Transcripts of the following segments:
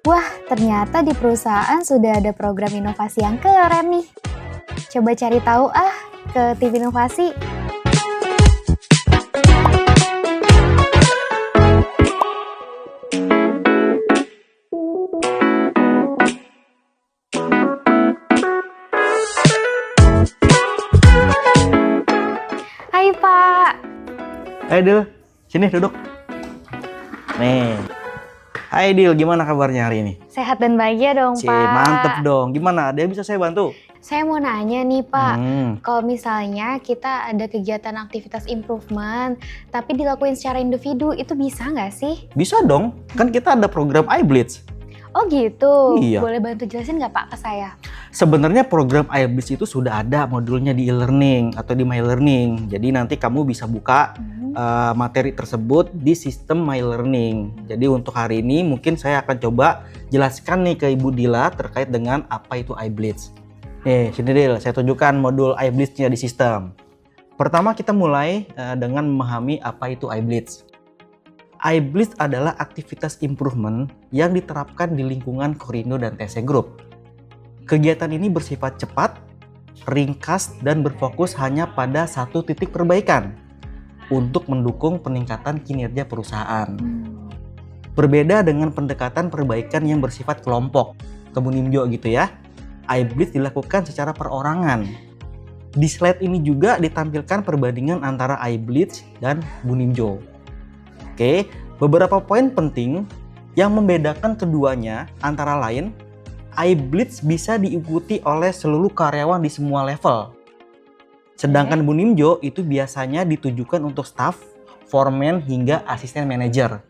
Wah, ternyata di perusahaan sudah ada program inovasi yang keren nih. Coba cari tahu ke TV Inovasi. Hai Pak. Hai Dil, sini duduk. Nih. Hai Dil, gimana kabarnya hari ini? Sehat dan bahagia dong Cie, Pak. mantep dong. Gimana? Ada yang bisa saya bantu? Saya mau nanya nih Pak, Hmm, kalau misalnya kita ada kegiatan aktivitas improvement, tapi dilakuin secara individu, itu bisa nggak sih? Bisa dong. Kan kita ada program iBlitz. Oh gitu, Iya. boleh bantu jelasin nggak Pak ke saya? Sebenarnya program iBlitz itu sudah ada modulnya di e-learning atau di My Learning. Jadi nanti kamu bisa buka materi tersebut di sistem My Learning. Jadi untuk hari ini mungkin saya akan coba jelaskan nih ke Ibu Dila terkait dengan apa itu iBlitz. Nih, sini Dil, saya tunjukkan modul iBlitz-nya di sistem. Pertama kita mulai dengan memahami apa itu iBlitz. iBlitz adalah aktivitas improvement yang diterapkan di lingkungan Korindo dan TC Group. Kegiatan ini bersifat cepat, ringkas, dan berfokus hanya pada satu titik perbaikan untuk mendukung peningkatan kinerja perusahaan. Berbeda dengan pendekatan perbaikan yang bersifat kelompok, Kebunimjo gitu ya. iBlitz dilakukan secara perorangan. Di slide ini juga ditampilkan perbandingan antara iBlitz dan Bunimjo. Oke, beberapa poin penting yang membedakan keduanya antara lain, iBlitz bisa diikuti oleh seluruh karyawan di semua level. Sedangkan Bunimjo itu biasanya ditujukan untuk staff, foreman, hingga asisten manajer.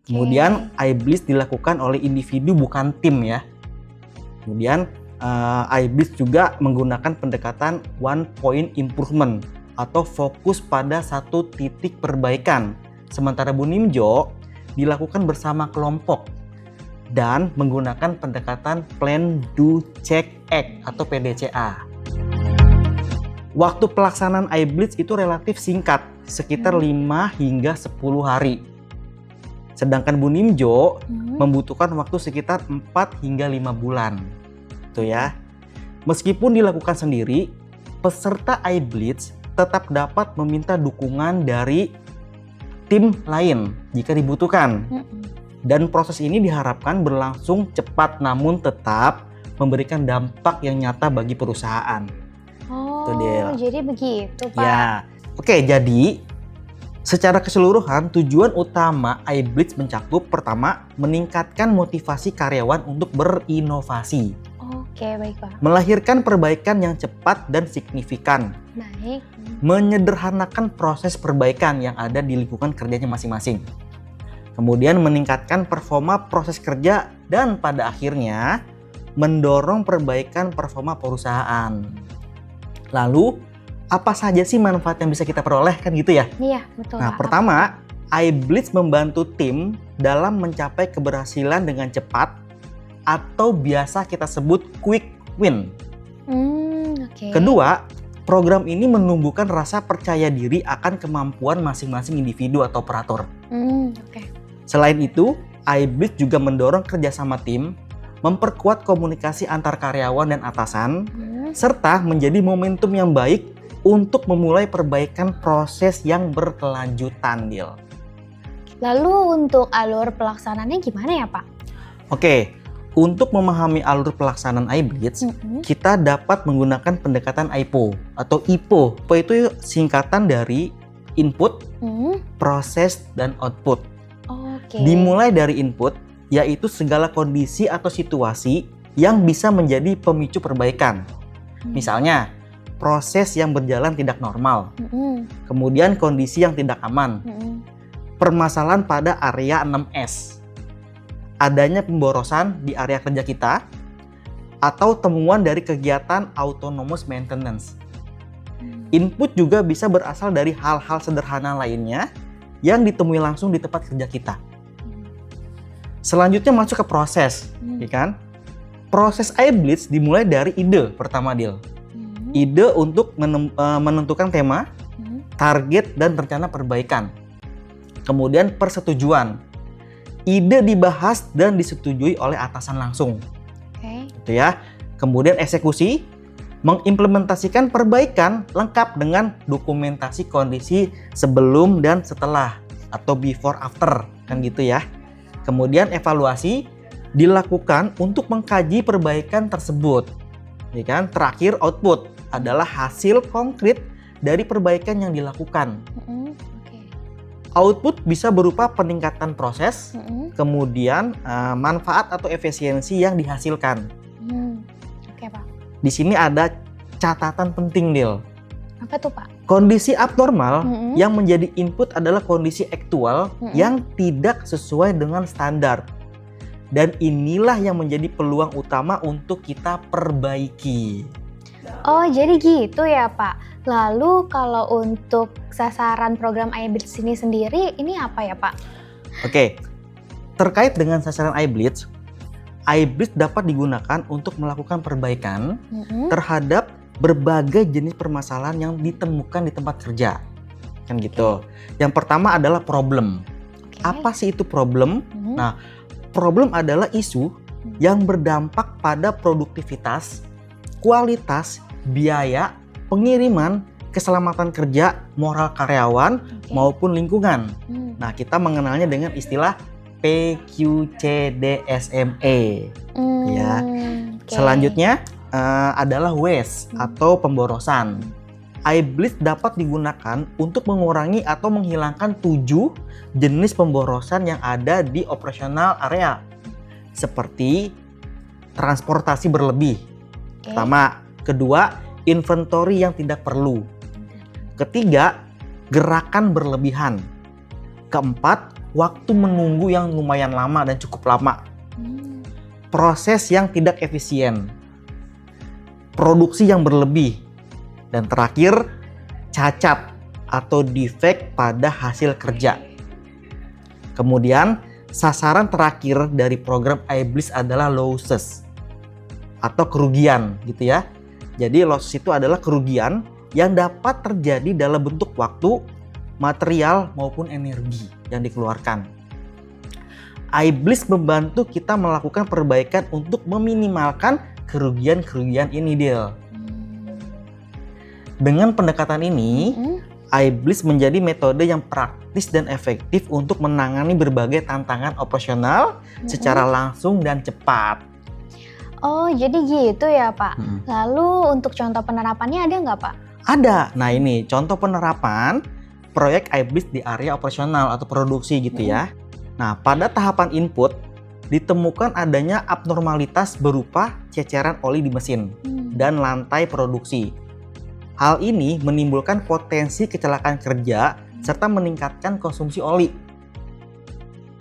Kemudian iBlitz dilakukan oleh individu bukan tim ya. Kemudian iBlitz juga menggunakan pendekatan one point improvement atau fokus pada satu titik perbaikan. Sementara Bunimjo dilakukan bersama kelompok dan menggunakan pendekatan plan, do, check, act atau PDCA. Waktu pelaksanaan iBlitz itu relatif singkat, sekitar 5 hingga 10 hari. Sedangkan Bunimjo membutuhkan waktu sekitar 4 hingga 5 bulan. Tuh ya. Meskipun dilakukan sendiri, peserta iBlitz tetap dapat meminta dukungan dari tim lain jika dibutuhkan. Dan proses ini diharapkan berlangsung cepat namun tetap memberikan dampak yang nyata bagi perusahaan. Oh, Itu dia. jadi begitu Pak. Ya, oke. Jadi secara keseluruhan tujuan utama iBlitz mencakup pertama meningkatkan motivasi karyawan untuk berinovasi, Oke, baik Pak. melahirkan perbaikan yang cepat dan signifikan, Baik. menyederhanakan proses perbaikan yang ada di lingkungan kerjanya masing-masing, kemudian meningkatkan performa proses kerja dan pada akhirnya mendorong perbaikan performa perusahaan. Lalu apa saja sih manfaat yang bisa kita peroleh kan gitu ya? Iya, betul Nah, Pak. pertama, iBlitz membantu tim dalam mencapai keberhasilan dengan cepat atau biasa kita sebut quick win. Oke. Kedua, program ini menumbuhkan rasa percaya diri akan kemampuan masing-masing individu atau operator. Oke. Selain itu, iBlitz juga mendorong kerjasama tim, memperkuat komunikasi antar karyawan dan atasan, serta menjadi momentum yang baik untuk memulai perbaikan proses yang berkelanjutan, Dil. Lalu untuk alur pelaksanaannya gimana ya Pak? Oke, untuk memahami alur pelaksanaan iBlitz, kita dapat menggunakan pendekatan IPO atau IPO. IPO itu singkatan dari input, proses, dan output. Oke. Dimulai dari input, yaitu segala kondisi atau situasi yang bisa menjadi pemicu perbaikan. Misalnya, proses yang berjalan tidak normal, kemudian kondisi yang tidak aman, permasalahan pada area 6S, adanya pemborosan di area kerja kita, atau temuan dari kegiatan autonomous maintenance. Input juga bisa berasal dari hal-hal sederhana lainnya yang ditemui langsung di tempat kerja kita. Selanjutnya masuk ke proses, ya kan? Proses iBlitz dimulai dari ide pertama, Dil. Ide untuk menentukan tema, target, dan rencana perbaikan. Kemudian persetujuan. ide dibahas dan disetujui oleh atasan langsung. Oke. Gitu ya. Kemudian eksekusi, mengimplementasikan perbaikan lengkap dengan dokumentasi kondisi sebelum dan setelah atau before after, kan gitu ya. Kemudian evaluasi dilakukan untuk mengkaji perbaikan tersebut. Ya kan? Terakhir output adalah hasil konkret dari perbaikan yang dilakukan. Oke. Output bisa berupa peningkatan proses, kemudian manfaat atau efisiensi yang dihasilkan. Oke, Pak. Di sini ada catatan penting, Del. Apa tuh, Pak? Kondisi abnormal yang menjadi input adalah kondisi aktual yang tidak sesuai dengan standar. Dan inilah yang menjadi peluang utama untuk kita perbaiki. Oh, jadi gitu ya, Pak. Lalu kalau untuk sasaran program iBlitz ini sendiri, ini apa ya, Pak? Oke, terkait dengan sasaran iBlitz dapat digunakan untuk melakukan perbaikan terhadap berbagai jenis permasalahan yang ditemukan di tempat kerja. Kan gitu. Yang pertama adalah problem. Apa sih itu problem? Nah, problem adalah isu yang berdampak pada produktivitas, kualitas, biaya, pengiriman, keselamatan kerja, moral karyawan, maupun lingkungan. Nah, kita mengenalnya dengan istilah PQCDSME. Ya. Selanjutnya adalah waste atau pemborosan. iBlitz dapat digunakan untuk mengurangi atau menghilangkan 7 jenis pemborosan yang ada di operasional area. Seperti transportasi berlebih. Pertama. Kedua, inventory yang tidak perlu. Ketiga, gerakan berlebihan. Keempat, waktu menunggu yang lumayan lama dan cukup lama. Proses yang tidak efisien. Produksi yang berlebih. Dan terakhir, cacat atau defect pada hasil kerja. Kemudian, sasaran terakhir dari program iBlitz adalah losses atau kerugian gitu ya. Jadi losses itu adalah kerugian yang dapat terjadi dalam bentuk waktu, material maupun energi yang dikeluarkan. iBlitz membantu kita melakukan perbaikan untuk meminimalkan kerugian-kerugian ini, Del. Dengan pendekatan ini, iBlitz menjadi metode yang praktis dan efektif untuk menangani berbagai tantangan operasional secara langsung dan cepat. Oh, jadi gitu ya, Pak. Lalu untuk contoh penerapannya ada nggak, Pak? Ada. Nah, ini contoh penerapan proyek iBlitz di area operasional atau produksi gitu ya. Nah, pada tahapan input ditemukan adanya abnormalitas berupa ceceran oli di mesin dan lantai produksi. Hal ini menimbulkan potensi kecelakaan kerja serta meningkatkan konsumsi oli.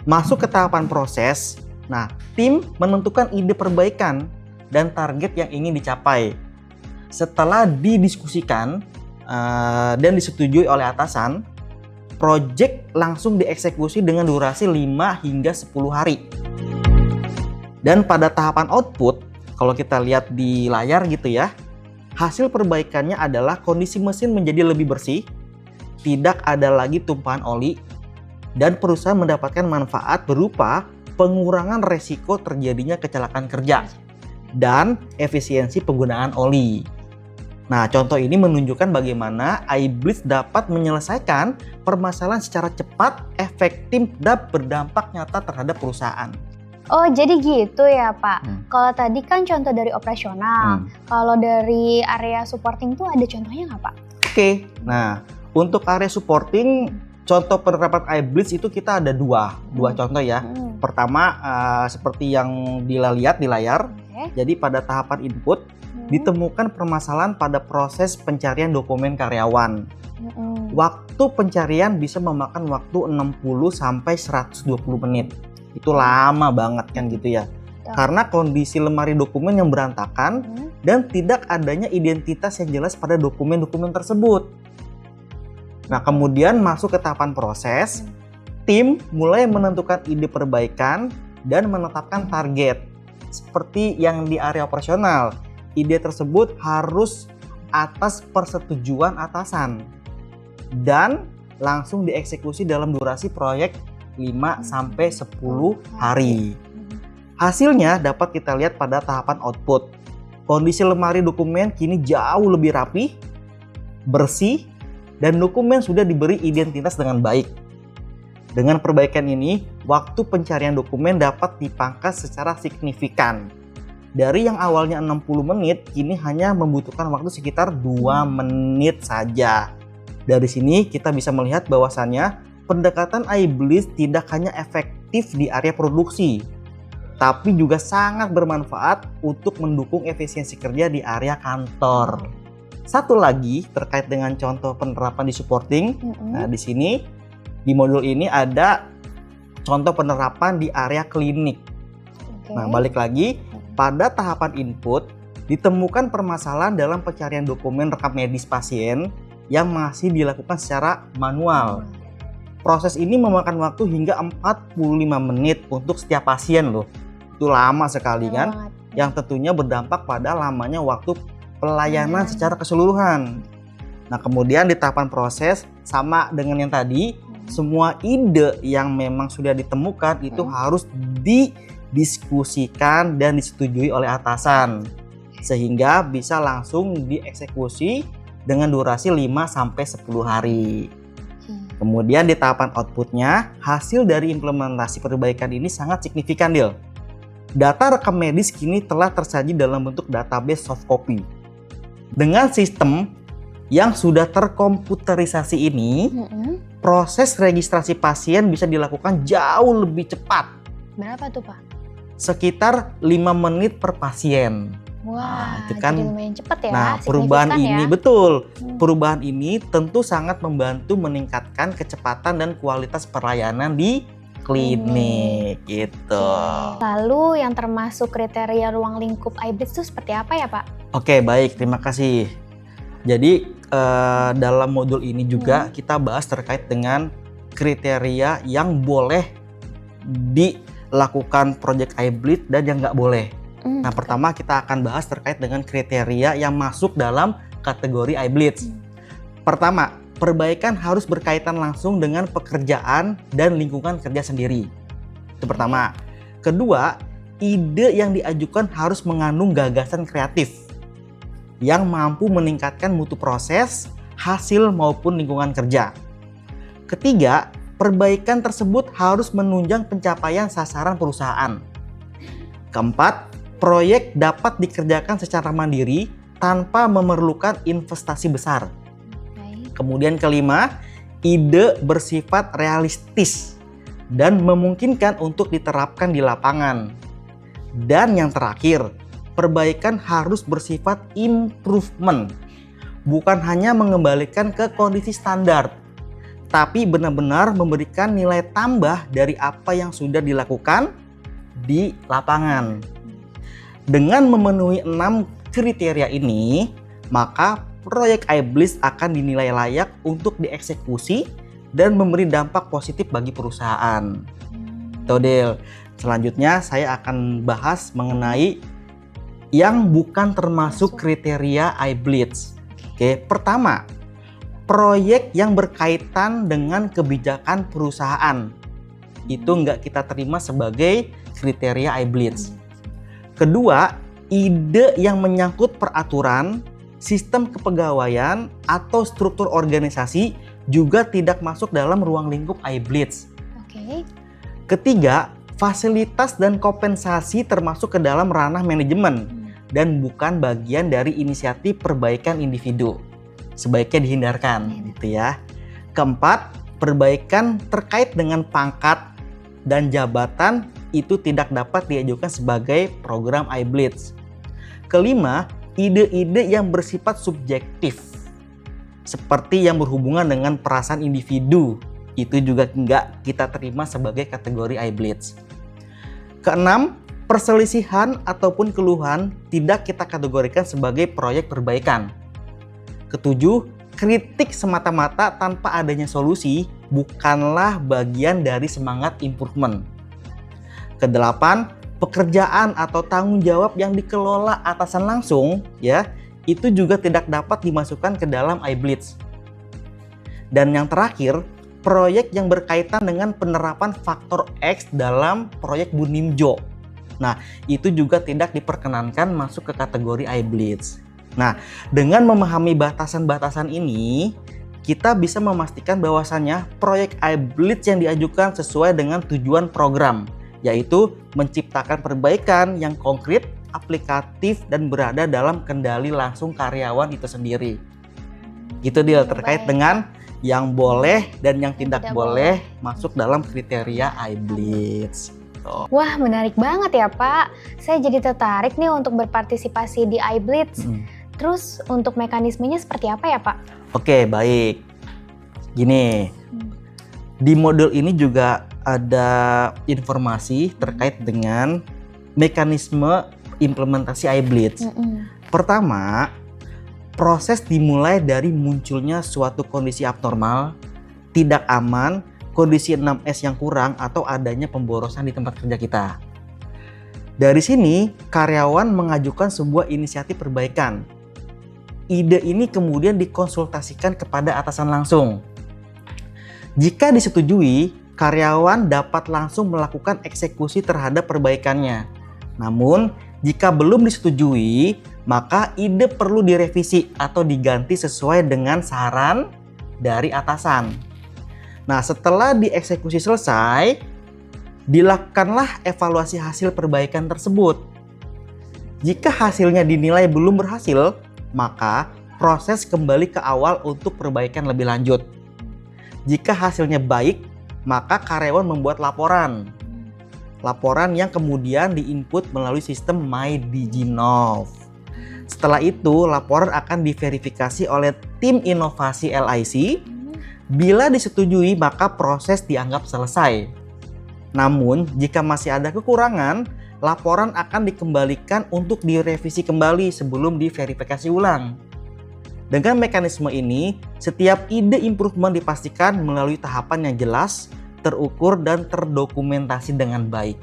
Masuk ke tahapan proses, nah tim menentukan ide perbaikan dan target yang ingin dicapai. Setelah didiskusikan dan disetujui oleh atasan, proyek langsung dieksekusi dengan durasi 5 hingga 10 hari. Dan pada tahapan output, kalau kita lihat di layar gitu ya, hasil perbaikannya adalah kondisi mesin menjadi lebih bersih, tidak ada lagi tumpahan oli, dan perusahaan mendapatkan manfaat berupa pengurangan resiko terjadinya kecelakaan kerja dan efisiensi penggunaan oli. Nah, contoh ini menunjukkan bagaimana iBlitz dapat menyelesaikan permasalahan secara cepat, efektif, dan berdampak nyata terhadap perusahaan. Oh, jadi gitu ya, Pak. Kalau tadi kan contoh dari operasional. Kalau dari area supporting tuh ada contohnya nggak, Pak? Oke. Nah, untuk area supporting, contoh penerapan iBlitz itu kita ada dua contoh ya. Pertama, seperti yang dilihat di layar. Jadi pada tahapan input, ditemukan permasalahan pada proses pencarian dokumen karyawan. Waktu pencarian bisa memakan waktu 60 sampai 120 menit. Itu lama banget kan gitu ya. Karena kondisi lemari dokumen yang berantakan dan tidak adanya identitas yang jelas pada dokumen-dokumen tersebut. Nah, kemudian masuk ke tahapan proses, tim mulai menentukan ide perbaikan dan menetapkan target. Seperti yang di area operasional, ide tersebut harus atas persetujuan atasan dan langsung dieksekusi dalam durasi proyek 5 sampai 10 hari. Hasilnya dapat kita lihat pada tahapan output. Kondisi lemari dokumen kini jauh lebih rapi, bersih, dan dokumen sudah diberi identitas dengan baik. Dengan perbaikan ini, waktu pencarian dokumen dapat dipangkas secara signifikan. Dari yang awalnya 60 menit, kini hanya membutuhkan waktu sekitar 2 menit saja. Dari sini kita bisa melihat bahwasannya pendekatan iBlitz tidak hanya efektif di area produksi, tapi juga sangat bermanfaat untuk mendukung efisiensi kerja di area kantor. Satu lagi terkait dengan contoh penerapan di supporting. Nah, di sini di modul ini ada contoh penerapan di area klinik. Nah, balik lagi pada tahapan input ditemukan permasalahan dalam pencarian dokumen rekam medis pasien yang masih dilakukan secara manual. Proses ini memakan waktu hingga 45 menit untuk setiap pasien loh. Itu lama sekali kan? Yang tentunya berdampak pada lamanya waktu pelayanan secara keseluruhan. Nah, kemudian di tahapan proses sama dengan yang tadi, semua ide yang memang sudah ditemukan itu harus didiskusikan dan disetujui oleh atasan sehingga bisa langsung dieksekusi dengan durasi 5 sampai 10 hari. Kemudian di tahapan outputnya, hasil dari implementasi perbaikan ini sangat signifikan, Dil. Data rekam medis kini telah tersaji dalam bentuk database soft copy. Dengan sistem yang sudah terkomputerisasi ini, proses registrasi pasien bisa dilakukan jauh lebih cepat. Berapa tuh, Pak? Sekitar 5 menit per pasien. Wah, itu kan, jadi lumayan cepat ya. Nah, perubahan ini ya? betul. Perubahan ini tentu sangat membantu meningkatkan kecepatan dan kualitas pelayanan di klinik gitu. Lalu yang termasuk kriteria ruang lingkup iBlitz itu seperti apa ya, Pak? Oke, baik, terima kasih. Jadi dalam modul ini juga kita bahas terkait dengan kriteria yang boleh dilakukan project iBlitz dan yang nggak boleh. Nah, pertama kita akan bahas terkait dengan kriteria yang masuk dalam kategori iBlitz. Pertama, perbaikan harus berkaitan langsung dengan pekerjaan dan lingkungan kerja sendiri. Itu pertama. Kedua, ide yang diajukan harus mengandung gagasan kreatif yang mampu meningkatkan mutu proses, hasil maupun lingkungan kerja. Ketiga, perbaikan tersebut harus menunjang pencapaian sasaran perusahaan. Keempat, proyek dapat dikerjakan secara mandiri tanpa memerlukan investasi besar. Kemudian kelima, ide bersifat realistis dan memungkinkan untuk diterapkan di lapangan. Dan yang terakhir, perbaikan harus bersifat improvement, bukan hanya mengembalikan ke kondisi standar, tapi benar-benar memberikan nilai tambah dari apa yang sudah dilakukan di lapangan. Dengan memenuhi 6 kriteria ini, maka proyek iBlitz akan dinilai layak untuk dieksekusi dan memberi dampak positif bagi perusahaan. Todel, selanjutnya saya akan bahas mengenai yang bukan termasuk kriteria iBlitz. Oke, pertama, proyek yang berkaitan dengan kebijakan perusahaan. Itu nggak kita terima sebagai kriteria iBlitz. Kedua, ide yang menyangkut peraturan, sistem kepegawaian, atau struktur organisasi juga tidak masuk dalam ruang lingkup iBlitz. Ketiga, fasilitas dan kompensasi termasuk ke dalam ranah manajemen dan bukan bagian dari inisiatif perbaikan individu. Sebaiknya dihindarkan, gitu ya. Keempat, perbaikan terkait dengan pangkat dan jabatan itu tidak dapat diajukan sebagai program iBlitz. Kelima, ide-ide yang bersifat subjektif seperti yang berhubungan dengan perasaan individu itu juga nggak kita terima sebagai kategori iBlitz. Keenam, perselisihan ataupun keluhan tidak kita kategorikan sebagai proyek perbaikan. Ketujuh, kritik semata-mata tanpa adanya solusi bukanlah bagian dari semangat improvement. Kedelapan, pekerjaan atau tanggung jawab yang dikelola atasan langsung ya, itu juga tidak dapat dimasukkan ke dalam iBlitz. Dan yang terakhir, proyek yang berkaitan dengan penerapan faktor X dalam proyek Bunimjo. Nah, itu juga tidak diperkenankan masuk ke kategori iBlitz. Nah, dengan memahami batasan-batasan ini, kita bisa memastikan bahwasannya proyek iBlitz yang diajukan sesuai dengan tujuan program, yaitu menciptakan perbaikan yang konkret, aplikatif, dan berada dalam kendali langsung karyawan itu sendiri. Gitu Dil, terkait dengan yang boleh dan yang tidak boleh masuk dalam kriteria iBlitz. Wah, menarik banget ya Pak. Saya jadi tertarik nih untuk berpartisipasi di iBlitz. Terus untuk mekanismenya seperti apa ya Pak? Oke, baik. Gini, di modul ini juga ada informasi terkait dengan mekanisme implementasi iBlitz. Pertama, proses dimulai dari munculnya suatu kondisi abnormal, tidak aman, kondisi 6S yang kurang, atau adanya pemborosan di tempat kerja kita. Dari sini, karyawan mengajukan sebuah inisiatif perbaikan. Ide ini kemudian dikonsultasikan kepada atasan langsung. Jika disetujui, karyawan dapat langsung melakukan eksekusi terhadap perbaikannya. Namun, jika belum disetujui, maka ide perlu direvisi atau diganti sesuai dengan saran dari atasan. Nah, setelah dieksekusi selesai, dilakukanlah evaluasi hasil perbaikan tersebut. Jika hasilnya dinilai belum berhasil, maka proses kembali ke awal untuk perbaikan lebih lanjut. Jika hasilnya baik, maka karyawan membuat laporan. Laporan yang kemudian diinput melalui sistem MyDiginov. Setelah itu, laporan akan diverifikasi oleh tim inovasi LIC. Bila disetujui, maka proses dianggap selesai. Namun, jika masih ada kekurangan, laporan akan dikembalikan untuk direvisi kembali sebelum diverifikasi ulang. Dengan mekanisme ini, setiap ide improvement dipastikan melalui tahapan yang jelas, terukur, dan terdokumentasi dengan baik.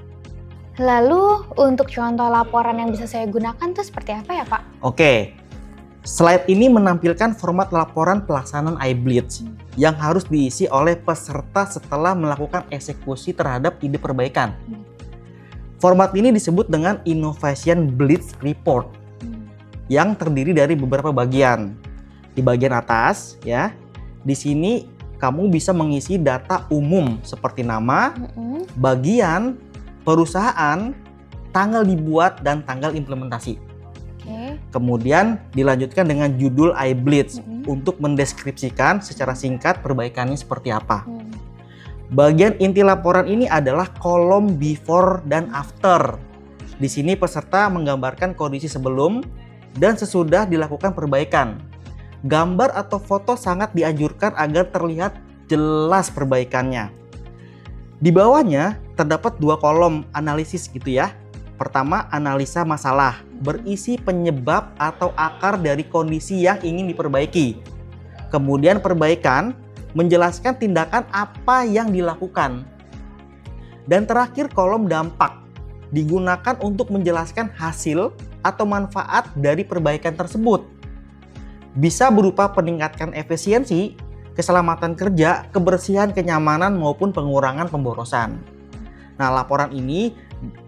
Lalu, untuk contoh laporan yang bisa saya gunakan tuh seperti apa ya Pak? Oke. Slide ini menampilkan format laporan pelaksanaan iBlitz yang harus diisi oleh peserta setelah melakukan eksekusi terhadap ide perbaikan. Format ini disebut dengan Innovation Blitz Report yang terdiri dari beberapa bagian. Di bagian atas, ya, di sini kamu bisa mengisi data umum seperti nama, bagian, perusahaan, tanggal dibuat, dan tanggal implementasi. Kemudian dilanjutkan dengan judul iBlitz untuk mendeskripsikan secara singkat perbaikannya seperti apa. Bagian inti laporan ini adalah kolom before dan after. Di sini peserta menggambarkan kondisi sebelum dan sesudah dilakukan perbaikan. Gambar atau foto sangat dianjurkan agar terlihat jelas perbaikannya. Di bawahnya terdapat dua kolom analisis gitu ya. Pertama, analisa masalah, berisi penyebab atau akar dari kondisi yang ingin diperbaiki. Kemudian perbaikan, menjelaskan tindakan apa yang dilakukan. Dan terakhir kolom dampak, digunakan untuk menjelaskan hasil atau manfaat dari perbaikan tersebut. Bisa berupa peningkatan efisiensi, keselamatan kerja, kebersihan, kenyamanan, maupun pengurangan pemborosan. Nah, laporan ini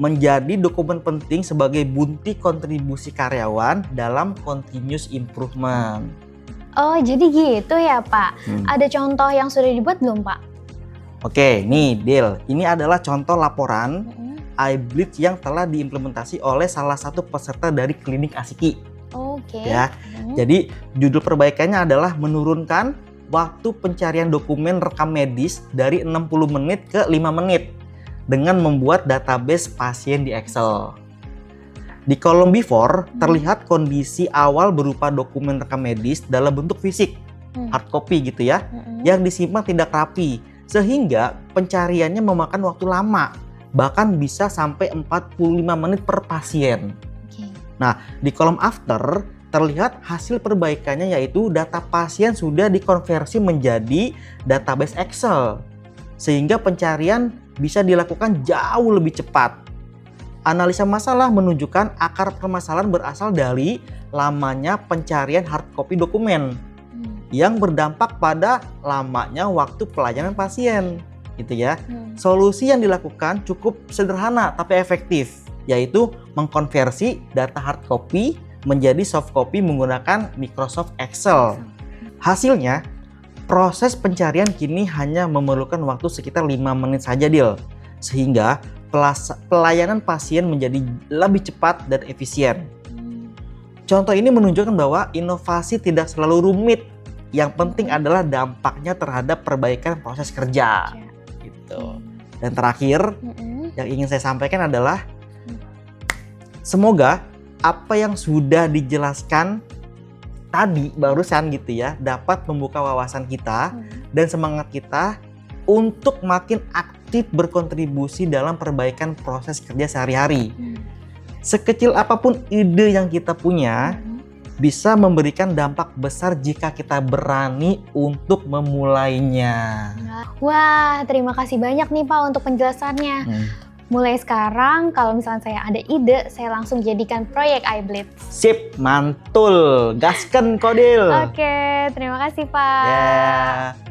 menjadi dokumen penting sebagai bukti kontribusi karyawan dalam continuous improvement. Oh, jadi gitu ya Pak. Ada contoh yang sudah dibuat belum Pak? Oke, nih Del, ini adalah contoh laporan iBlitz yang telah diimplementasi oleh salah satu peserta dari klinik Asiki. Oke. Ya, jadi judul perbaikannya adalah menurunkan waktu pencarian dokumen rekam medis dari 60 menit ke 5 menit. Dengan membuat database pasien di Excel. Di kolom before terlihat kondisi awal berupa dokumen rekam medis dalam bentuk fisik, hard copy gitu ya, yang disimpan tidak rapi, sehingga pencariannya memakan waktu lama, bahkan bisa sampai 45 menit per pasien. Nah, di kolom after terlihat hasil perbaikannya, yaitu data pasien sudah dikonversi menjadi database Excel, sehingga pencarian bisa dilakukan jauh lebih cepat. Analisa masalah menunjukkan akar permasalahan berasal dari lamanya pencarian hard copy dokumen. yang berdampak pada lamanya waktu pelayanan pasien, gitu ya. Solusi yang dilakukan cukup sederhana tapi efektif, yaitu mengkonversi data hard copy menjadi soft copy menggunakan Microsoft Excel. Hasilnya, proses pencarian kini hanya memerlukan waktu sekitar 5 menit saja, Dil. Sehingga pelayanan pasien menjadi lebih cepat dan efisien. Contoh ini menunjukkan bahwa inovasi tidak selalu rumit. Yang penting adalah dampaknya terhadap perbaikan proses kerja. Gitu. Dan terakhir, yang ingin saya sampaikan adalah semoga apa yang sudah dijelaskan tadi barusan gitu ya dapat membuka wawasan kita dan semangat kita untuk makin aktif berkontribusi dalam perbaikan proses kerja sehari-hari. Sekecil apapun ide yang kita punya bisa memberikan dampak besar jika kita berani untuk memulainya. Wah, terima kasih banyak nih Pak untuk penjelasannya. Mulai sekarang kalau misalnya saya ada ide, saya langsung jadikan proyek iBlitz. Sip, mantul. Gasken Kodil. Oke, terima kasih Pak. Ya.